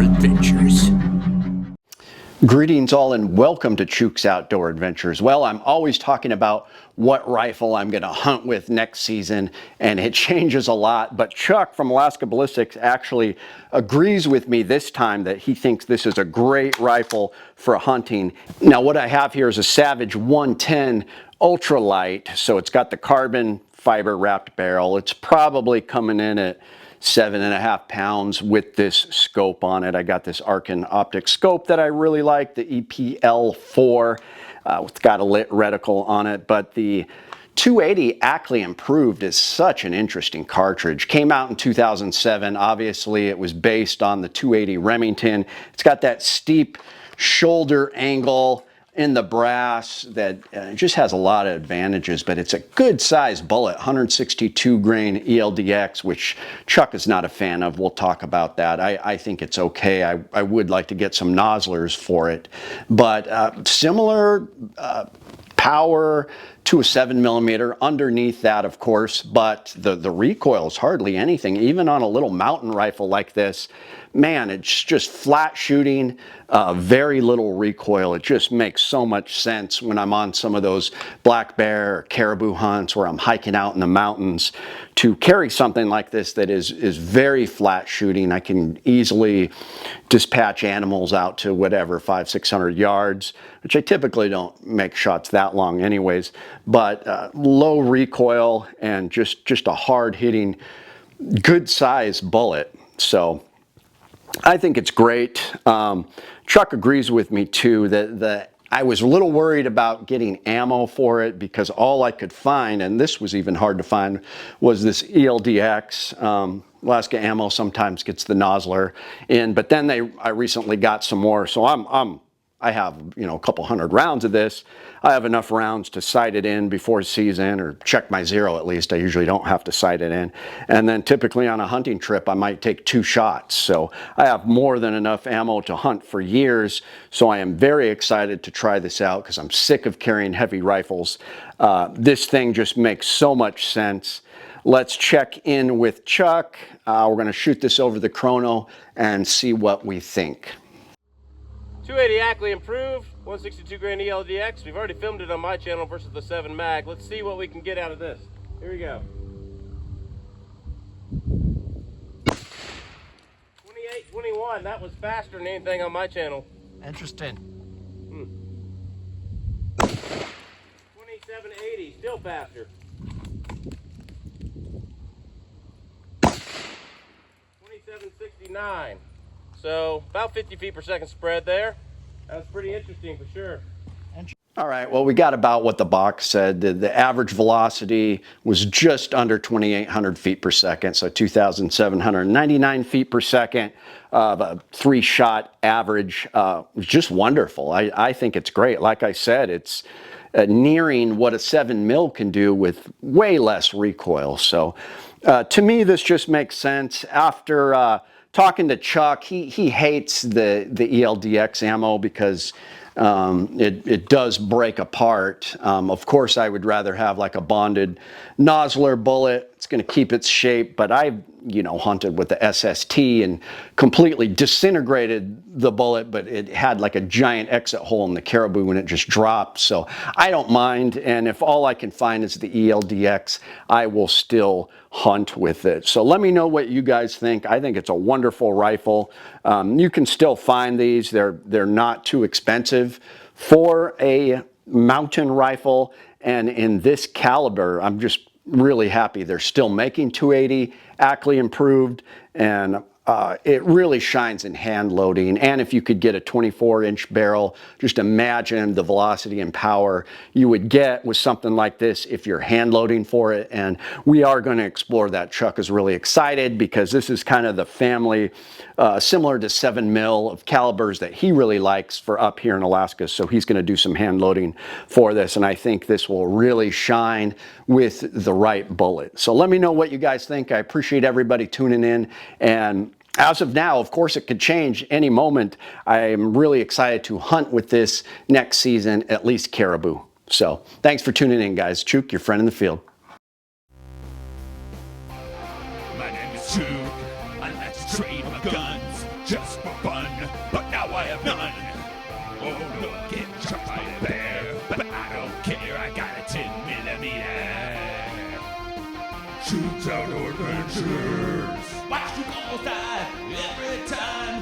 Outdoor Adventures. Greetings all and welcome to Chuke's Outdoor Adventures. Well, I'm always talking about what rifle I'm going to hunt with next season, and it changes a lot, but Chuck from Alaska Ballistics actually agrees with me this time that he thinks this is a great rifle for hunting. Now what I have here is a Savage 110 ultralight, so it's got the carbon fiber wrapped barrel. It's probably coming in at 7.5 pounds with this scope on it. I got this Arkin optic scope that I really like, the EPL4. It's got a lit reticle on it, but the 280 Ackley Improved is such an interesting cartridge. Came out in 2007. Obviously, it was based on the 280 Remington. It's got that steep shoulder angle in the brass that just has a lot of advantages, but it's a good sized bullet, 162 grain ELDX, which Chuck is not a fan of. We'll talk about that. I think it's okay. I would like to get some nozzlers for it, but similar power to a 7mm underneath that, of course, but the recoil is hardly anything. Even on a little mountain rifle like this, man, it's just flat shooting, very little recoil. It just makes so much sense when I'm on some of those black bear or caribou hunts where I'm hiking out in the mountains to carry something like this that is very flat shooting. I can easily dispatch animals out to whatever, 500-600 yards, which I typically don't make shots that long anyways, but low recoil and just a hard hitting, good size bullet. So I think it's great. Chuck agrees with me too that I was a little worried about getting ammo for it because all I could find, and this was even hard to find, was this ELDX. Alaska Ammo sometimes gets the nozzler in, but then I recently got some more, so I have, you know, a couple hundred rounds of this. I have enough rounds to sight it in before season, or check my zero at least. I usually don't have to sight it in. And then typically on a hunting trip, I might take 2 shots. So I have more than enough ammo to hunt for years. So I am very excited to try this out because I'm sick of carrying heavy rifles. This thing just makes so much sense. Let's check in with Chuck. We're gonna shoot this over the chrono and see what we think. 280 Ackley Improved, 162 grain ELDX. We've already filmed it on my channel versus the 7 mag. Let's see what we can get out of this. Here we go. 28-21, that was faster than anything on my channel. Interesting. 27-80, still faster. 27-69. So about 50 feet per second spread there. That was pretty interesting for sure. All right, well, we got about what the box said. The average velocity was just under 2,800 feet per second, so 2,799 feet per second. A 3-shot average was just wonderful. I think it's great. Like I said, it's nearing what a 7mm can do with way less recoil. So to me, this just makes sense. After talking to Chuck, he hates the ELDX ammo because it does break apart. Of course, I would rather have like a bonded nozzler bullet. It's going to keep its shape, but I've, you know, hunted with the SST and completely disintegrated the bullet, but it had like a giant exit hole in the caribou when it just dropped. So I don't mind, and if all I can find is the ELDX, I will still hunt with it. So let me know what you guys think. I think it's a wonderful rifle. You can still find these. They're not too expensive for a mountain rifle, and in this caliber, I'm just really happy they're still making 280 Ackley Improved, and it really shines in hand loading. And if you could get a 24-inch barrel, just imagine the velocity and power you would get with something like this if you're hand loading for it. And we are going to explore that. Chuck is really excited because this is kind of the family, similar to 7mm of calibers that he really likes for up here in Alaska. So he's going to do some hand loading for this, and I think this will really shine with the right bullet. So let me know what you guys think. I appreciate everybody tuning in, and as of now, of course, it could change any moment. I'm really excited to hunt with this next season, at least caribou. So thanks for tuning in, guys. Chuke, your friend in the field. My name is Chuke. I like to trade my guns just for fun, but now I have none. Oh, look, get shot by a bear, but I don't care, I got a 10mm. Chuke's Outdoor Adventures. Watch you almost die every time.